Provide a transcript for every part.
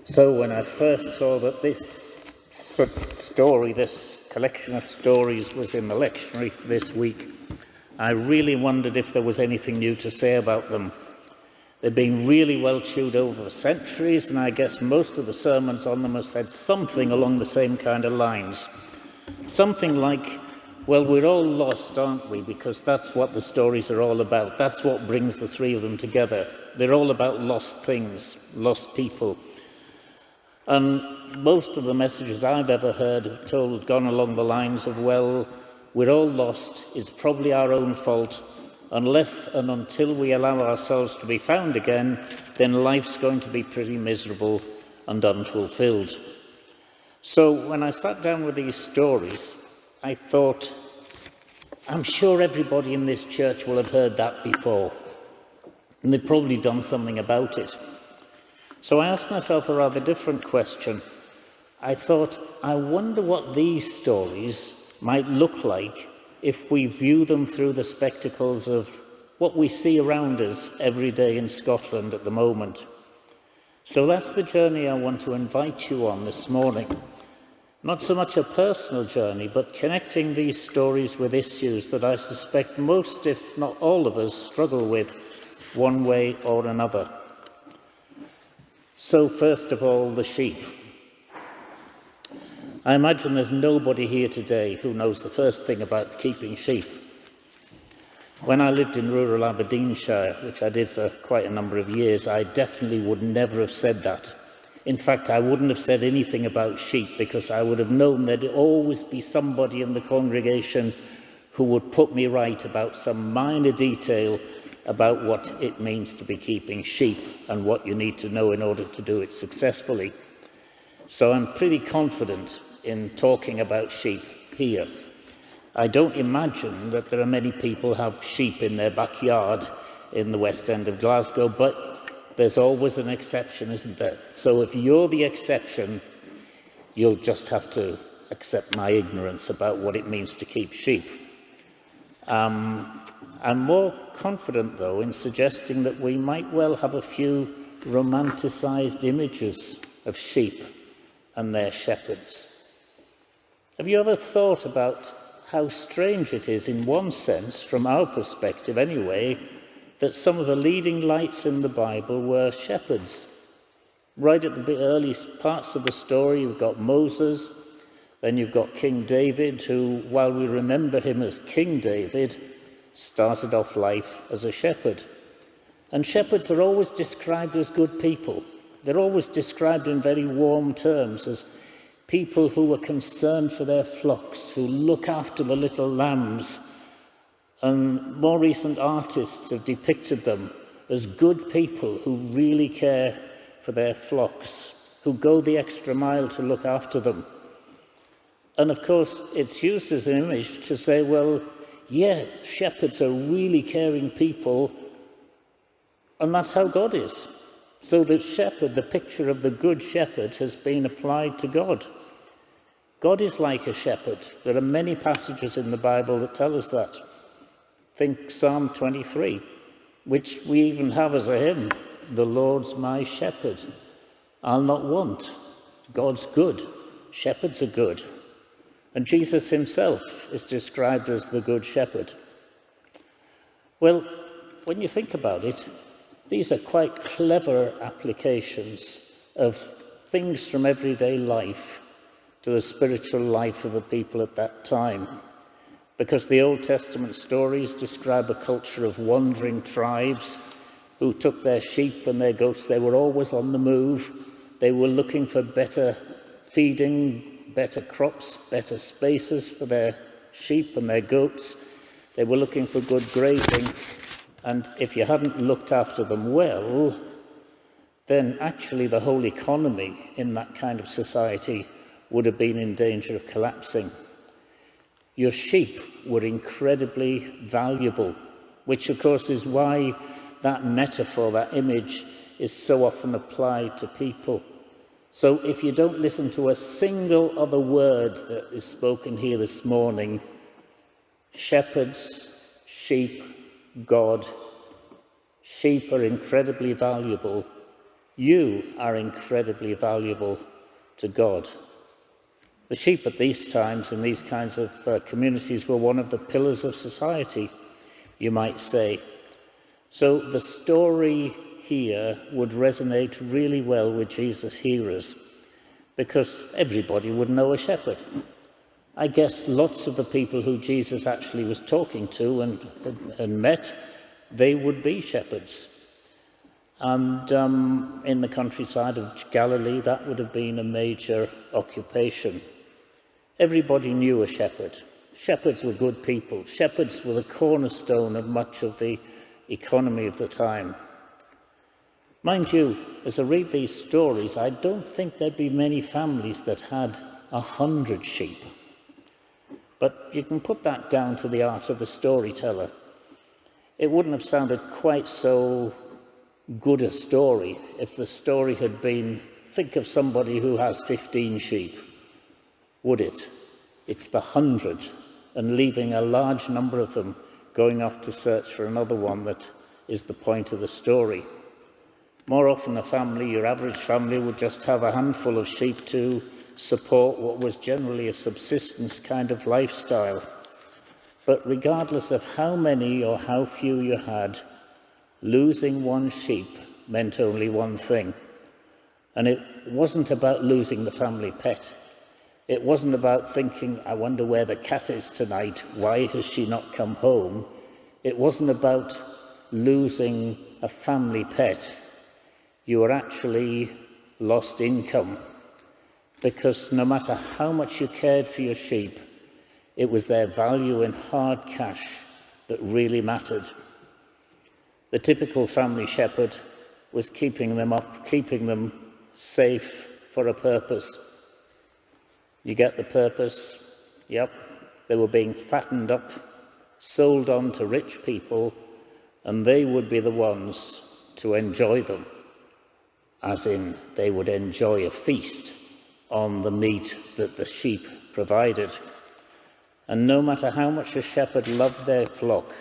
So when I first saw that this story, this collection of stories was in the lectionary for this week, I really wondered if there was anything new to say about them. They've been really well chewed over for centuries, and I guess most of the sermons on them have said something along the same kind of lines. Something like, well, we're all lost, aren't we? Because that's what the stories are all about. That's what brings the three of them together. They're all about lost things, lost people. And most of the messages I've ever heard have gone along the lines of, well, we're all lost, it's probably our own fault. Unless and until we allow ourselves to be found again, then life's going to be pretty miserable and unfulfilled. So when I sat down with these stories, I thought, I'm sure everybody in this church will have heard that before, and they've probably done something about it. So I asked myself a rather different question. I thought, I wonder what these stories might look like if we view them through the spectacles of what we see around us every day in Scotland at the moment. So that's the journey I want to invite you on this morning. Not so much a personal journey, but connecting these stories with issues that I suspect most, if not all of us, struggle with one way or another. So first of all, the sheep. I imagine there's nobody here today who knows the first thing about keeping sheep. When I lived in rural Aberdeenshire, which I did for quite a number of years, I definitely would never have said that. In fact, I wouldn't have said anything about sheep because I would have known there'd always be somebody in the congregation who would put me right about some minor detail about what it means to be keeping sheep and what you need to know in order to do it successfully. So I'm pretty confident in talking about sheep here. I don't imagine that there are many people who have sheep in their backyard in the West End of Glasgow, but there's always an exception, isn't there? So if you're the exception, you'll just have to accept my ignorance about what it means to keep sheep. I'm more confident, though, in suggesting that we might well have a few romanticised images of sheep and their shepherds. Have you ever thought about how strange it is, in one sense, from our perspective anyway, that some of the leading lights in the Bible were shepherds? Right at the early parts of the story, you've got Moses, then you've got King David, who, while we remember him as King David, started off life as a shepherd. And shepherds are always described as good people. They're always described in very warm terms as people who are concerned for their flocks, who look after the little lambs. And more recent artists have depicted them as good people who really care for their flocks, who go the extra mile to look after them. And of course, it's used as an image to say, well, yeah, shepherds are really caring people, and that's how God is. So the shepherd, the picture of the good shepherd, has been applied to God. God is like a shepherd. There are many passages in the Bible that tell us that. Think Psalm 23, which we even have as a hymn, "The Lord's my shepherd, I'll not want." God's good. Shepherds are good. And Jesus himself is described as the good shepherd. Well, when you think about it, these are quite clever applications of things from everyday life to the spiritual life of the people at that time. Because the Old Testament stories describe a culture of wandering tribes who took their sheep and their goats. They were always on the move. They were looking for better feeding, better crops, better spaces for their sheep and their goats. They were looking for good grazing. And if you hadn't looked after them well, then actually the whole economy in that kind of society would have been in danger of collapsing. Your sheep were incredibly valuable, which of course is why that metaphor, that image, is so often applied to people. So if you don't listen to a single other word that is spoken here this morning, shepherds, sheep, God, sheep are incredibly valuable. You are incredibly valuable to God. The sheep at these times in these kinds of communities were one of the pillars of society, you might say. So the story here would resonate really well with Jesus' hearers, because everybody would know a shepherd. I guess lots of the people who Jesus actually was talking to and met, they would be shepherds. And in the countryside of Galilee, that would have been a major occupation. Everybody knew a shepherd. Shepherds were good people. Shepherds were the cornerstone of much of the economy of the time. Mind you, as I read these stories, I don't think there'd be many families that had 100 sheep. But you can put that down to the art of the storyteller. It wouldn't have sounded quite so good a story if the story had been, think of somebody who has 15 sheep, would it? It's the 100, and leaving a large number of them going off to search for another one that is the point of the story. More often a family, your average family, would just have a handful of sheep to support what was generally a subsistence kind of lifestyle. But regardless of how many or how few you had, losing one sheep meant only one thing. And it wasn't about losing the family pet. It wasn't about thinking, I wonder where the cat is tonight, why has she not come home? It wasn't about losing a family pet. You were actually lost income, because no matter how much you cared for your sheep, it was their value in hard cash that really mattered. The typical family shepherd was keeping them safe for a purpose. You get the purpose? Yep. They were being fattened up, sold on to rich people, and they would be the ones to enjoy them, as in they would enjoy a feast on the meat that the sheep provided. And no matter how much a shepherd loved their flock,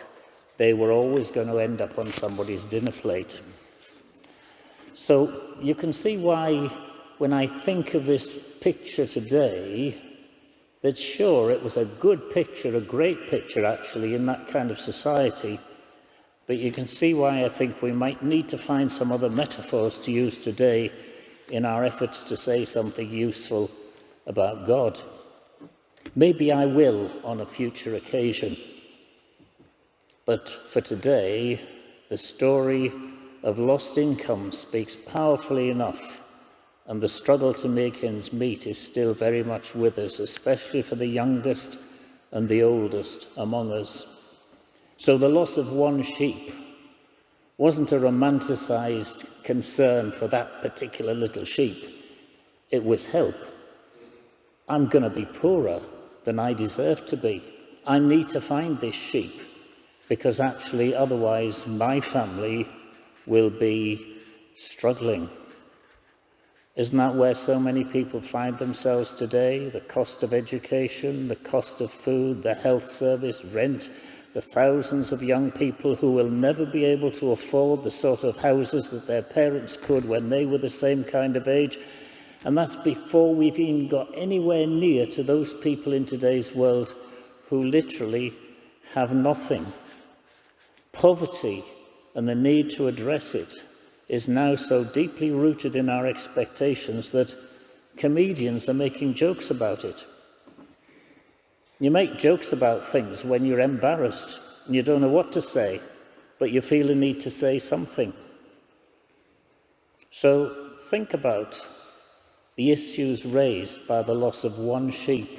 they were always going to end up on somebody's dinner plate. So you can see why, when I think of this picture today, that sure, it was a good picture, a great picture actually, in that kind of society, but you can see why I think we might need to find some other metaphors to use today in our efforts to say something useful about God. Maybe I will on a future occasion. But for today, the story of lost income speaks powerfully enough, and the struggle to make ends meet is still very much with us, especially for the youngest and the oldest among us. So the loss of one sheep wasn't a romanticised concern for that particular little sheep. It was help. I'm going to be poorer than I deserve to be. I need to find this sheep, because actually otherwise my family will be struggling. Isn't that where so many people find themselves today? The cost of education, the cost of food, the health service, rent, the thousands of young people who will never be able to afford the sort of houses that their parents could when they were the same kind of age. And that's before we've even got anywhere near to those people in today's world who literally have nothing. Poverty and the need to address it is now so deeply rooted in our expectations that comedians are making jokes about it. You make jokes about things when you're embarrassed and you don't know what to say, but you feel a need to say something. So think about the issues raised by the loss of one sheep,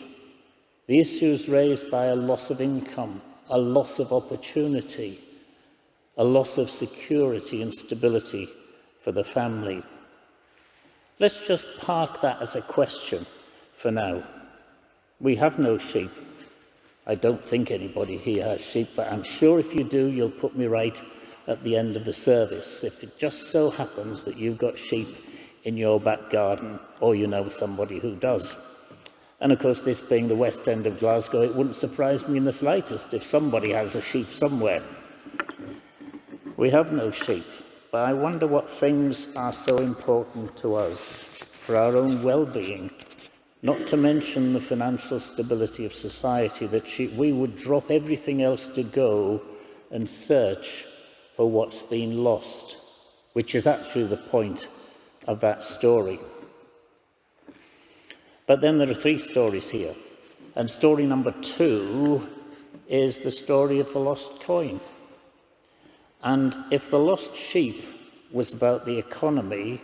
the issues raised by a loss of income, a loss of opportunity, a loss of security and stability for the family. Let's just park that as a question for now. We have no sheep. I don't think anybody here has sheep, but I'm sure if you do, you'll put me right at the end of the service. If it just so happens that you've got sheep in your back garden, or you know somebody who does. And of course, this being the West End of Glasgow, it wouldn't surprise me in the slightest if somebody has a sheep somewhere. We have no sheep. but I wonder what things are so important to us for our own well-being, not to mention the financial stability of society, that we would drop everything else to go and search for what's been lost, which is actually the point of that story. But then there are 3 stories here, and story number 2 is the story of the lost coin. And if the lost sheep was about the economy,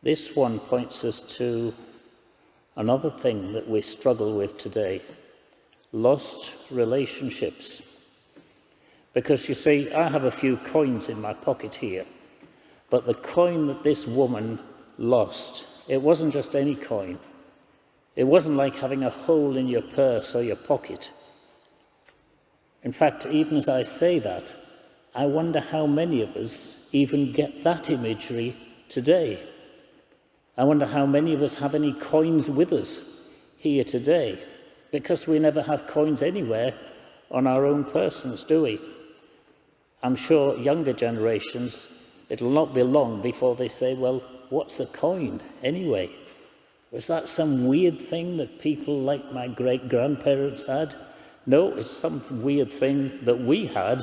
this one points us to another thing that we struggle with today: lost relationships. Because you see, I have a few coins in my pocket here, but the coin that this woman lost, it wasn't just any coin. It wasn't like having a hole in your purse or your pocket. In fact, even as I say that, I wonder how many of us even get that imagery today. I wonder how many of us have any coins with us here today, because we never have coins anywhere on our own persons, do we? I'm sure younger generations, it'll not be long before they say, well, what's a coin anyway? Was that some weird thing that people like my great-grandparents had? No, it's some weird thing that we had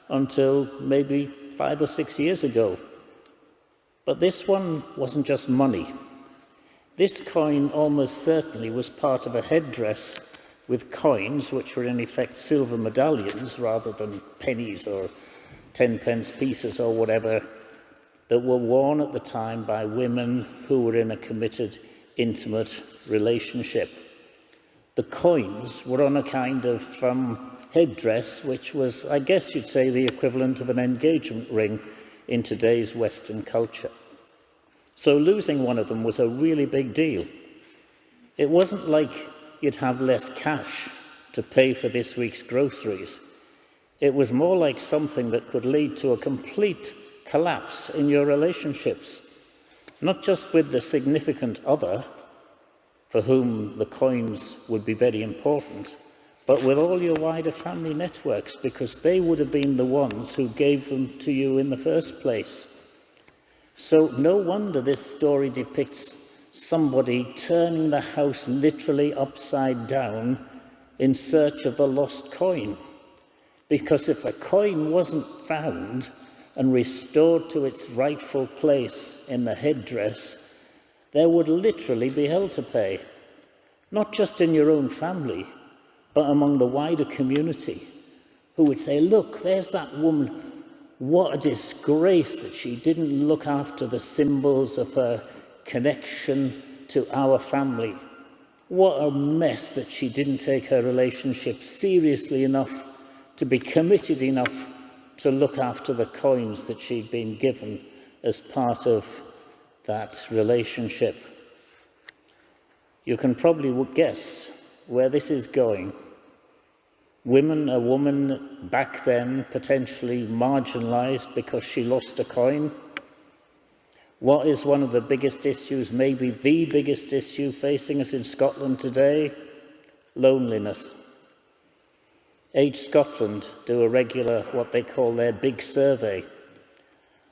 until maybe 5 or 6 years ago. But this one wasn't just money. This coin almost certainly was part of a headdress with coins, which were in effect silver medallions rather than pennies or 10-pence pieces or whatever, that were worn at the time by women who were in a committed, intimate relationship. The coins were on a kind of headdress, which was, I guess you'd say, the equivalent of an engagement ring in today's Western culture. So losing one of them was a really big deal. It wasn't like you'd have less cash to pay for this week's groceries. It was more like something that could lead to a complete collapse in your relationships, not just with the significant other, for whom the coins would be very important, but with all your wider family networks, because they would have been the ones who gave them to you in the first place. So no wonder this story depicts somebody turning the house literally upside down in search of the lost coin. Because if the coin wasn't found and restored to its rightful place in the headdress, there would literally be hell to pay, not just in your own family, but among the wider community, who would say, look, there's that woman. What a disgrace that she didn't look after the symbols of her connection to our family. What a mess that she didn't take her relationship seriously enough to be committed enough to look after the coins that she'd been given as part of that relationship. You can probably guess where this is going. A woman back then potentially marginalised because she lost a coin. What is one of the biggest issues, maybe the biggest issue facing us in Scotland today? Loneliness. Age Scotland do a regular, what they call their big survey.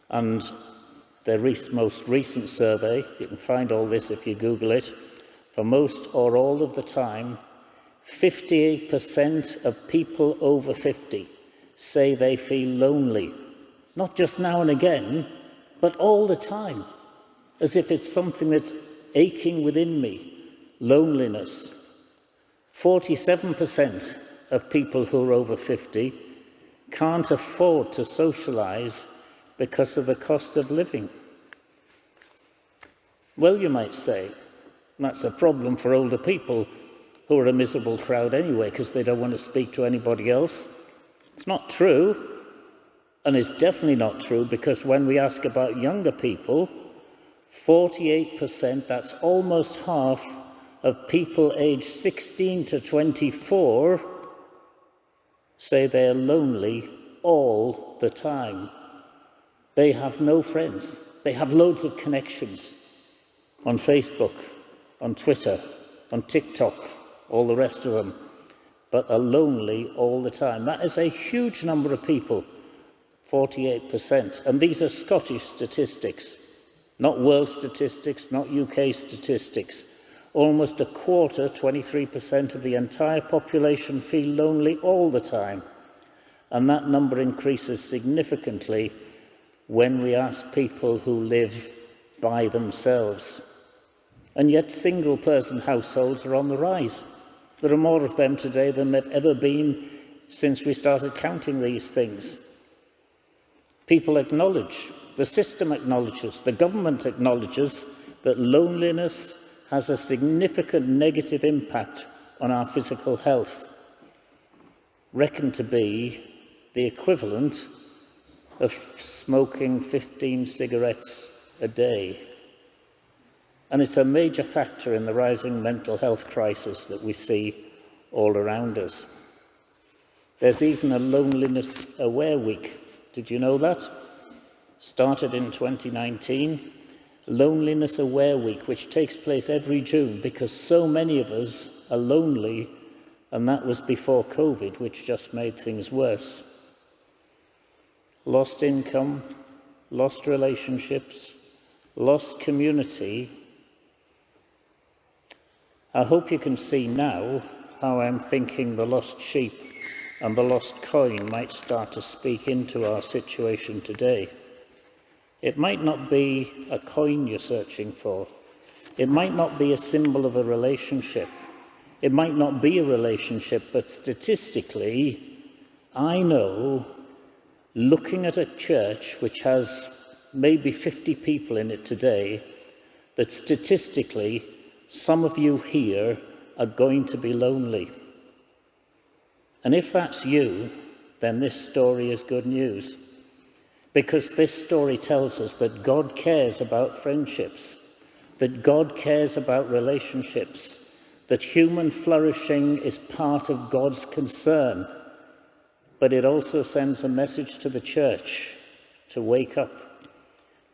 And their most recent survey, you can find all this if you Google it, for most or all of the time, 58% of people over 50 say they feel lonely. Not just now and again, but all the time, as if it's something that's aching within me. Loneliness. 47% of people who are over 50 can't afford to socialise because of the cost of living. Well, you might say, that's a problem for older people who are a miserable crowd anyway, because they don't want to speak to anybody else. It's not true, and it's definitely not true, because when we ask about younger people, 48%, that's almost half of people aged 16 to 24, say they're lonely all the time. They have no friends. They have loads of connections on Facebook, on Twitter, on TikTok, all the rest of them, but are lonely all the time. That is a huge number of people 48%. And these are Scottish statistics, not world statistics, not UK statistics. Almost a quarter, 23% of the entire population feel lonely all the time. And that number increases significantly when we ask people who live by themselves. And yet single-person households are on the rise. There are more of them today than there have ever been since we started counting these things. People acknowledge, the system acknowledges, the government acknowledges that loneliness has a significant negative impact on our physical health, reckoned to be the equivalent of smoking 15 cigarettes a day. And it's a major factor in the rising mental health crisis that we see all around us. There's even a Loneliness Aware Week. Did you know that? Started in 2019. Loneliness Aware Week, which takes place every June because so many of us are lonely, and that was before COVID, which just made things worse. Lost income, lost relationships, lost community. I hope you can see now how I'm thinking the lost sheep and the lost coin might start to speak into our situation today. It might not be a coin you're searching for. It might not be a symbol of a relationship. It might not be a relationship, but statistically, I know, looking at a church which has maybe 50 people in it today, that statistically, some of you here are going to be lonely. And if that's you, then this story is good news. Because this story tells us that God cares about friendships, that God cares about relationships, that human flourishing is part of God's concern. But it also sends a message to the church to wake up.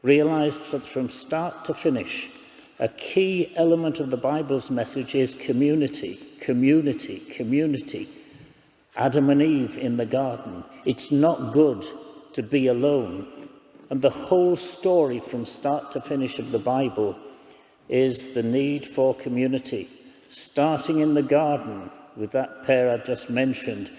Realize that from start to finish, a key element of the Bible's message is community, community, community. Adam and Eve in the garden. It's not good to be alone. And the whole story from start to finish of the Bible is the need for community. Starting in the garden with that pair I've just mentioned,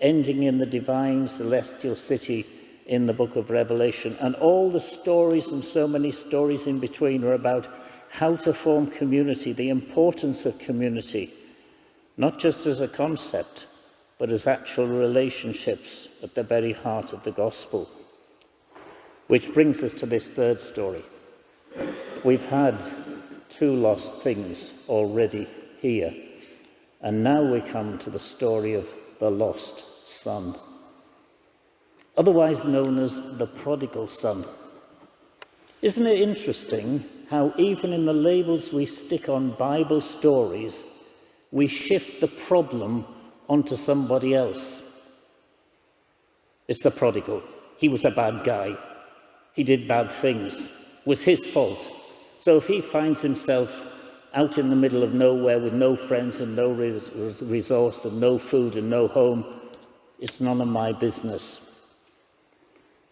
ending in the divine celestial city in the book of Revelation. And all the stories and so many stories in between are about how to form community, the importance of community, not just as a concept, but as actual relationships at the very heart of the gospel. Which brings us to this third story. We've had 2 lost things already here, and now we come to the story of the lost son, otherwise known as the prodigal son. Isn't it interesting how even in the labels we stick on Bible stories, we shift the problem onto somebody else? It's the prodigal. He was a bad guy. He did bad things. It was his fault. So if he finds himself out in the middle of nowhere with no friends and no resource and no food and no home, it's none of my business.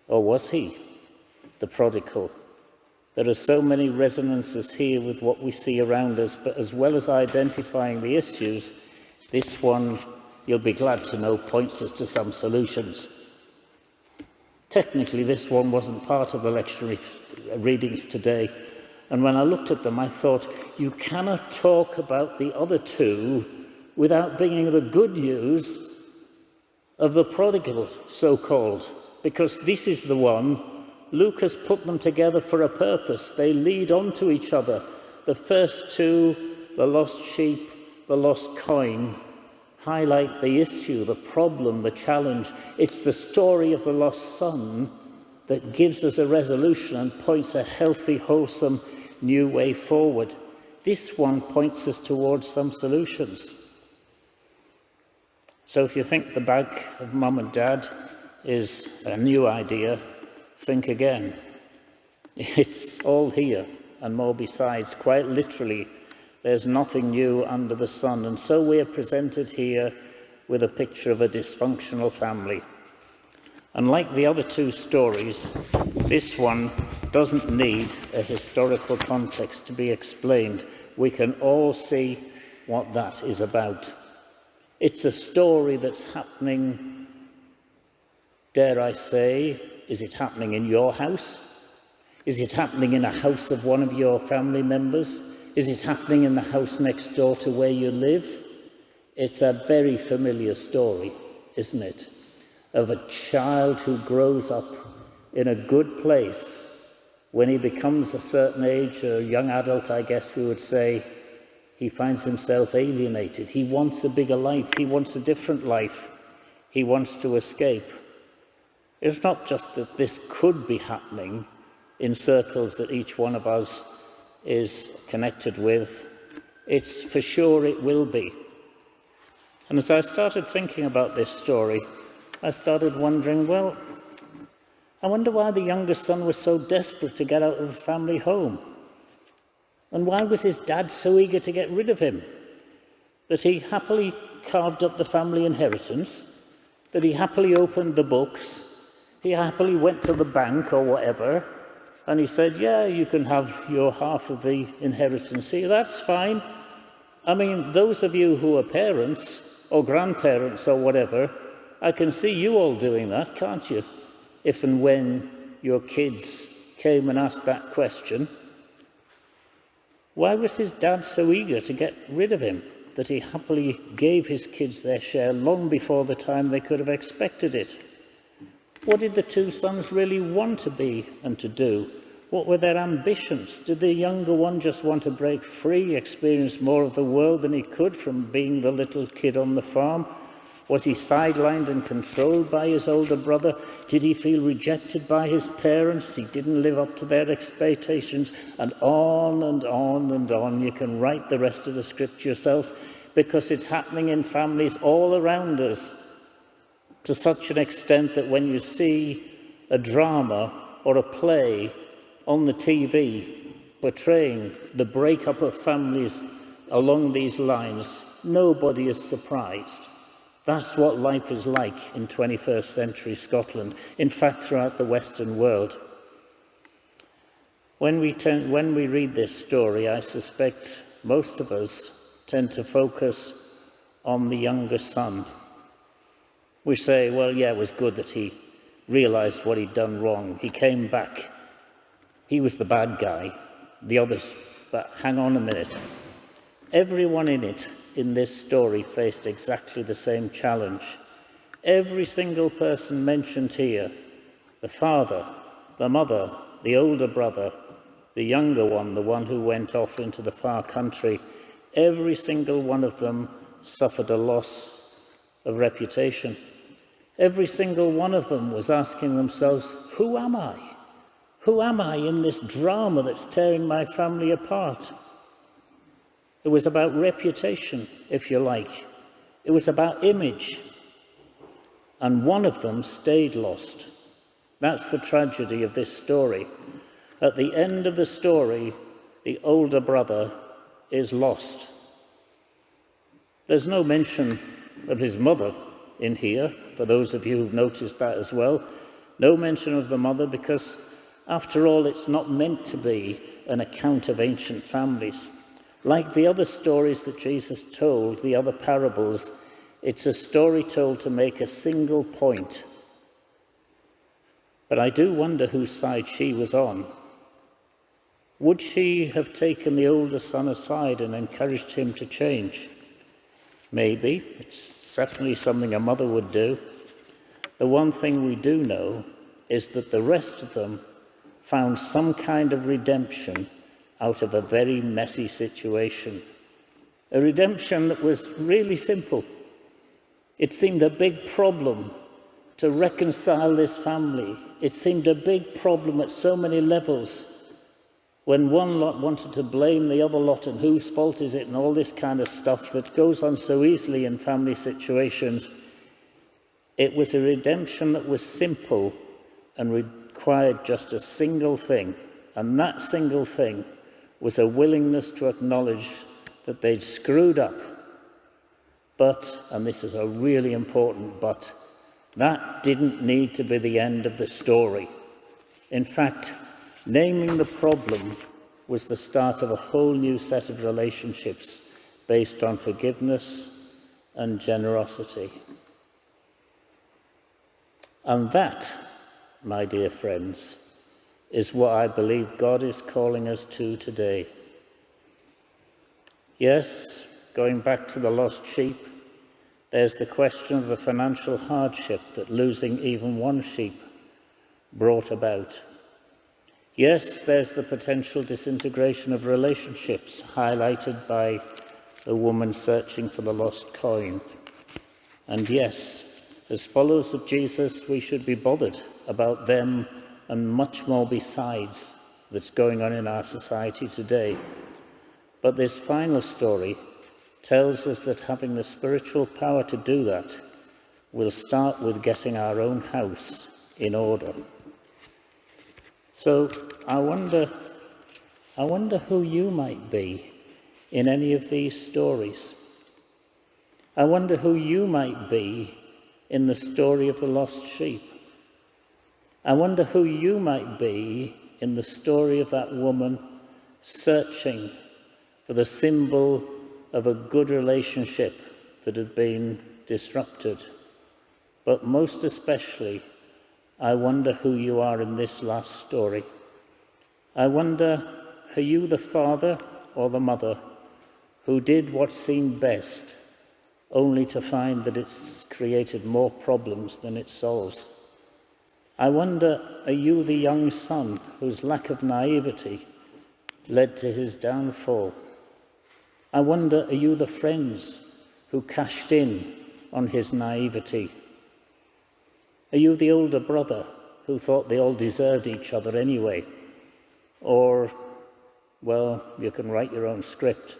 Or was he the prodigal? There are so many resonances here with what we see around us, but as well as identifying the issues, this one, you'll be glad to know, points us to some solutions. Technically, this one wasn't part of the lectionary readings today, and when I looked at them, I thought, you cannot talk about the other 2 without bringing the good news of the prodigal, so-called, because this is the one. Luke has put them together for a purpose. They lead on to each other. The first 2, the lost sheep, the lost coin, highlight the issue, the problem, the challenge. It's the story of the lost son that gives us a resolution and points a healthy, wholesome, new way forward. This one points us towards some solutions. So if you think the bag of mum and dad is a new idea, think again. It's all here and more besides. Quite literally, there's nothing new under the sun. And so we are presented here with a picture of a dysfunctional family. And like the other two stories, this one doesn't need a historical context to be explained. We can all see what that is about. It's a story that's happening, dare I say, is it happening in your house? Is it happening in a house of one of your family members? Is it happening in the house next door to where you live? It's a very familiar story, isn't it? Of a child who grows up in a good place. When he becomes a certain age, a young adult, I guess we would say, he finds himself alienated. He wants a bigger life. He wants a different life. He wants to escape. It's not just that this could be happening in circles that each one of us is connected with. It's for sure it will be. And as I started thinking about this story, I started wondering, well, I wonder why the youngest son was so desperate to get out of the family home. And why was his dad so eager to get rid of him? That he happily carved up the family inheritance, that he happily opened the books, he happily went to the bank or whatever, and he said, yeah, you can have your half of the inheritance here, that's fine. I mean, those of you who are parents or grandparents or whatever, I can see you all doing that, can't you? If and when your kids came and asked that question. Why was his dad so eager to get rid of him, that he happily gave his kids their share long before the time they could have expected it? What did the two sons really want to be and to do? What were their ambitions? Did the younger one just want to break free, experience more of the world than he could from being the little kid on the farm? Was he sidelined and controlled by his older brother? Did he feel rejected by his parents? He didn't live up to their expectations. And on and on and on. You can write the rest of the script yourself, because it's happening in families all around us, to such an extent that when you see a drama or a play on the TV portraying the breakup of families along these lines, nobody is surprised. That's what life is like in 21st century Scotland, in fact throughout the Western world. When we read this story, I suspect most of us tend to focus on the younger son. We say, well, yeah, it was good that he realised what he'd done wrong. He came back. He was the bad guy. The others, but hang on a minute. Everyone in this story faced exactly the same challenge. Every single person mentioned here, the father, the mother, the older brother, the younger one, the one who went off into the far country, every single one of them suffered a loss of reputation. Every single one of them was asking themselves, who am I? Who am I in this drama that's tearing my family apart? It was about reputation, if you like. It was about image. And one of them stayed lost. That's the tragedy of this story. At the end of the story, the older brother is lost. There's no mention of his mother in here, for those of you who've noticed that as well. No mention of the mother, because after all, it's not meant to be an account of ancient families. Like the other stories that Jesus told, the other parables, it's a story told to make a single point. But I do wonder whose side she was on. Would she have taken the older son aside and encouraged him to change? Maybe. It's definitely something a mother would do. The one thing we do know is that the rest of them found some kind of redemption out of a very messy situation. A redemption that was really simple. It seemed a big problem to reconcile this family. It seemed a big problem at so many levels. When one lot wanted to blame the other lot and whose fault is it and all this kind of stuff that goes on so easily in family situations, it was a redemption that was simple and required just a single thing. And that single thing was a willingness to acknowledge that they'd screwed up. But, and this is a really important but, That didn't need to be the end of the story. In fact, naming the problem was the start of a whole new set of relationships based on forgiveness and generosity. And that, my dear friends, is what I believe God is calling us to today. Yes, going back to the lost sheep, there's the question of the financial hardship that losing even one sheep brought about. Yes, there's the potential disintegration of relationships highlighted by the woman searching for the lost coin. And yes, as followers of Jesus, we should be bothered about them and much more besides that's going on in our society today. But this final story tells us that having the spiritual power to do that will start with getting our own house in order. So I wonder who you might be in any of these stories. I wonder who you might be in the story of the lost sheep. I wonder who you might be in the story of that woman searching for the symbol of a good relationship that had been disrupted. But most especially, I wonder who you are in this last story. I wonder, are you the father or the mother who did what seemed best, only to find that it's created more problems than it solves? I wonder, are you the young son whose lack of naivety led to his downfall? I wonder, are you the friends who cashed in on his naivety? Are you the older brother who thought they all deserved each other anyway? Or, well, you can write your own script.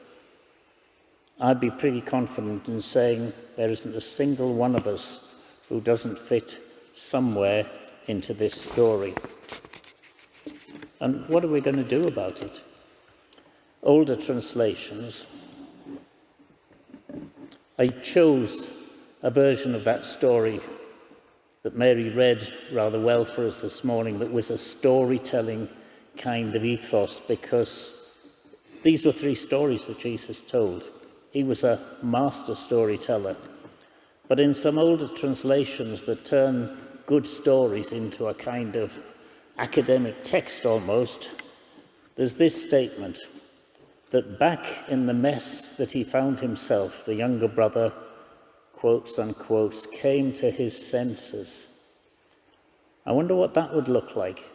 I'd be pretty confident in saying there isn't a single one of us who doesn't fit somewhere into this story. And what are we going to do about it? Older translations, I chose a version of that story that Mary read rather well for us this morning that was a storytelling kind of ethos, because these were three stories that Jesus told. He was a master storyteller. But in some older translations that turn good stories into a kind of academic text almost, there's this statement, that back in the mess that he found himself, the younger brother, quotes unquotes, came to his senses. I wonder what that would look like.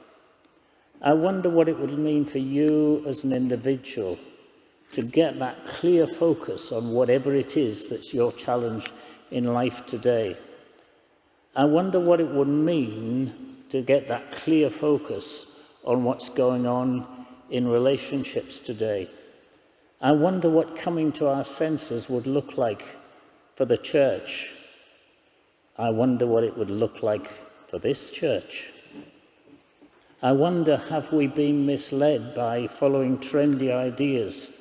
I wonder what it would mean for you as an individual to get that clear focus on whatever it is that's your challenge in life today. I wonder what it would mean to get that clear focus on what's going on in relationships today. I wonder what coming to our senses would look like for the church. I wonder what it would look like for this church. I wonder, have we been misled by following trendy ideas?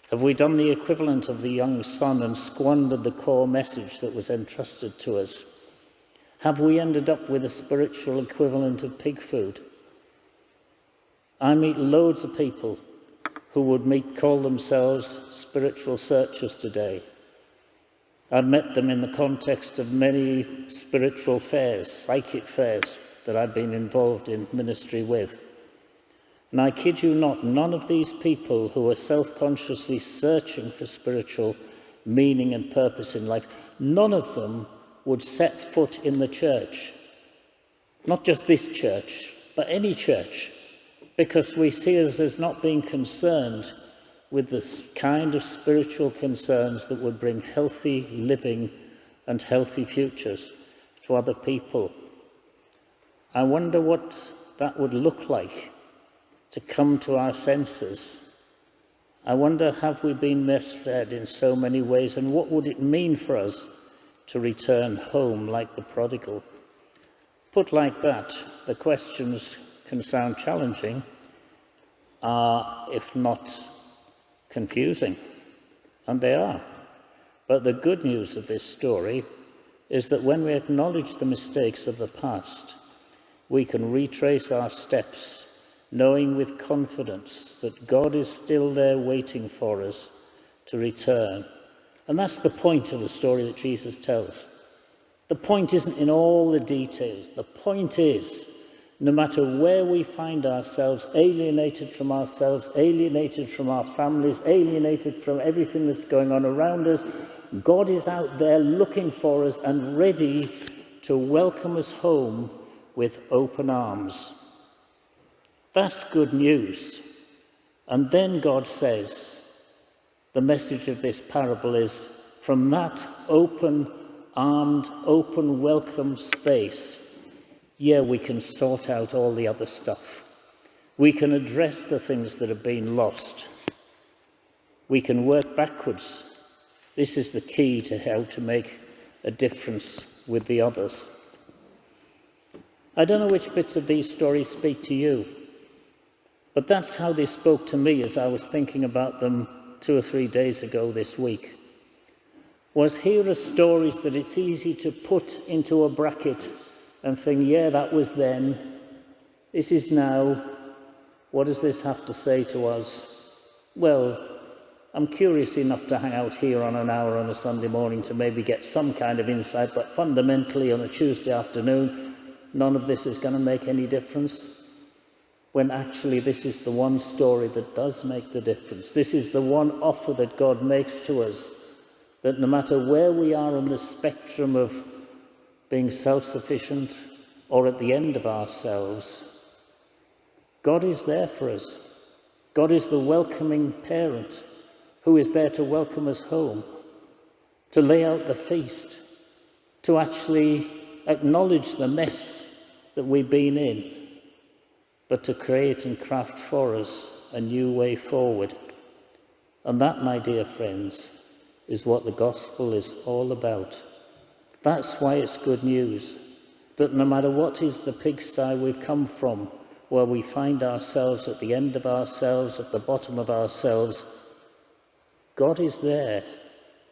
Have we done the equivalent of the young son and squandered the core message that was entrusted to us? Have we ended up with a spiritual equivalent of pig food? I meet loads of people who would call themselves spiritual searchers today. I've met them in the context of many spiritual fairs, psychic fairs, that I've been involved in ministry with. And I kid you not, none of these people who are self-consciously searching for spiritual meaning and purpose in life, none of them would set foot in the church. Not just this church, but any church. Because we see us as not being concerned with this kind of spiritual concerns that would bring healthy living and healthy futures to other people. I wonder what that would look like to come to our senses. I wonder, have we been misled in so many ways, and what would it mean for us to return home like the prodigal? Put like that, the questions can sound challenging, if not confusing, and they are. But the good news of this story is that when we acknowledge the mistakes of the past, we can retrace our steps, knowing with confidence that God is still there waiting for us to return. And that's the point of the story that Jesus tells. The point isn't in all the details. The point is, no matter where we find ourselves, alienated from ourselves, alienated from our families, alienated from everything that's going on around us, God is out there looking for us and ready to welcome us home with open arms. That's good news. And then God says, the message of this parable is, from that open-armed, open welcome space, we can sort out all the other stuff. We can address the things that have been lost. We can work backwards. This is the key to how to make a difference with the others. I don't know which bits of these stories speak to you, but that's how they spoke to me as I was thinking about them 2 or 3 days ago this week. Was here are stories that it's easy to put into a bracket and think, that was then, this is now, what does this have to say to us? Well, I'm curious enough to hang out here on an hour on a Sunday morning to maybe get some kind of insight, but fundamentally on a Tuesday afternoon, none of this is going to make any difference, when actually this is the one story that does make the difference. This is the one offer that God makes to us, that no matter where we are on the spectrum of being self-sufficient or at the end of ourselves, God is there for us. God is the welcoming parent who is there to welcome us home, to lay out the feast, to actually acknowledge the mess that we've been in, but to create and craft for us a new way forward. And that, my dear friends, is what the gospel is all about. That's why it's good news, that no matter what is the pigsty we've come from, where we find ourselves at the end of ourselves, at the bottom of ourselves, God is there.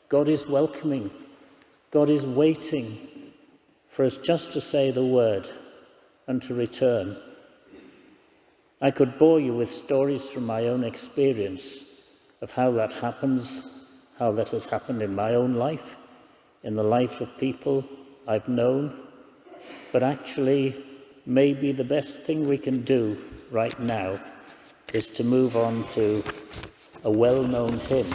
God is welcoming. God is waiting for us just to say the word and to return. I could bore you with stories from my own experience of how that happens, how that has happened in my own life, in the life of people I've known. But actually, maybe the best thing we can do right now is to move on to a well-known hymn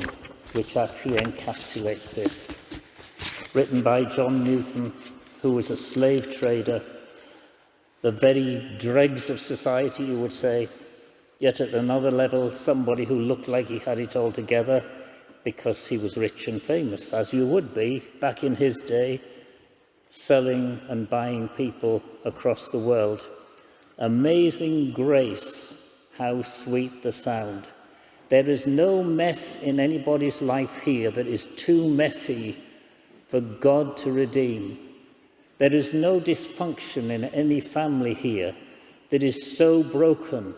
which actually encapsulates this. Written by John Newton, who was a slave trader, the very dregs of society, you would say, yet at another level, somebody who looked like he had it all together, because he was rich and famous, as you would be back in his day, selling and buying people across the world. Amazing grace, how sweet the sound. There is no mess in anybody's life here that is too messy for God to redeem. There is no dysfunction in any family here that is so broken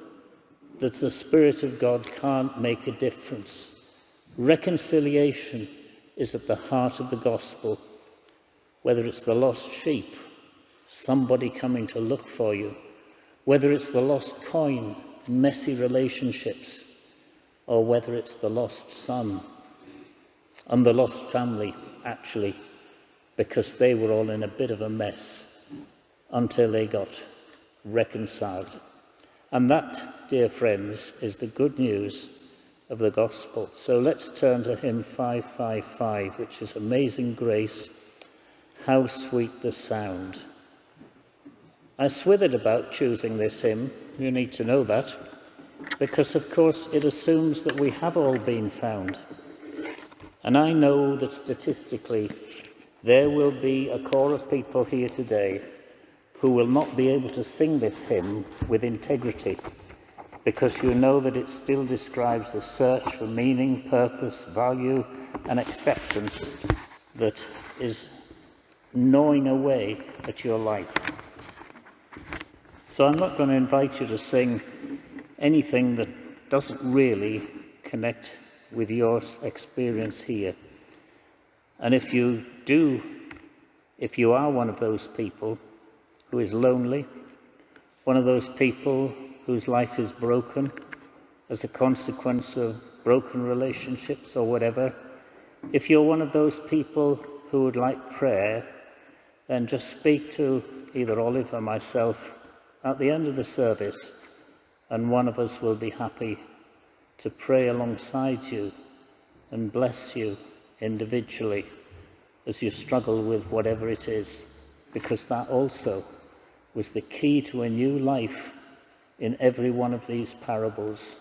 that the Spirit of God can't make a difference. Reconciliation is at the heart of the gospel. Whether it's the lost sheep, somebody coming to look for you, whether it's the lost coin, messy relationships, or whether it's the lost son and the lost family, actually, because they were all in a bit of a mess until they got reconciled. And that, dear friends, is the good news of the gospel. So let's turn to hymn 555, which is Amazing Grace, How Sweet the Sound. I swithered about choosing this hymn, you need to know that, because of course it assumes that we have all been found. And I know that statistically there will be a core of people here today who will not be able to sing this hymn with integrity, because you know that it still describes the search for meaning, purpose, value and acceptance that is gnawing away at your life. So I'm not going to invite you to sing anything that doesn't really connect with your experience here. And if you do if you are one of those people who is lonely, one of those people whose life is broken as a consequence of broken relationships or whatever, if you're one of those people who would like prayer, then just speak to either Olive or myself at the end of the service, and one of us will be happy to pray alongside you and bless you individually as you struggle with whatever it is, because that also was the key to a new life in every one of these parables,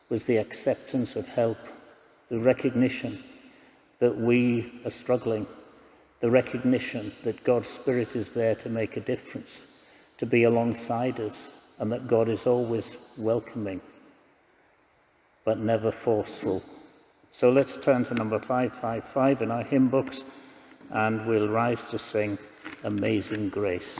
was the acceptance of help, the recognition that we are struggling, the recognition that God's Spirit is there to make a difference, to be alongside us, and that God is always welcoming, but never forceful. So let's turn to number 555 in our hymn books, and we'll rise to sing Amazing Grace.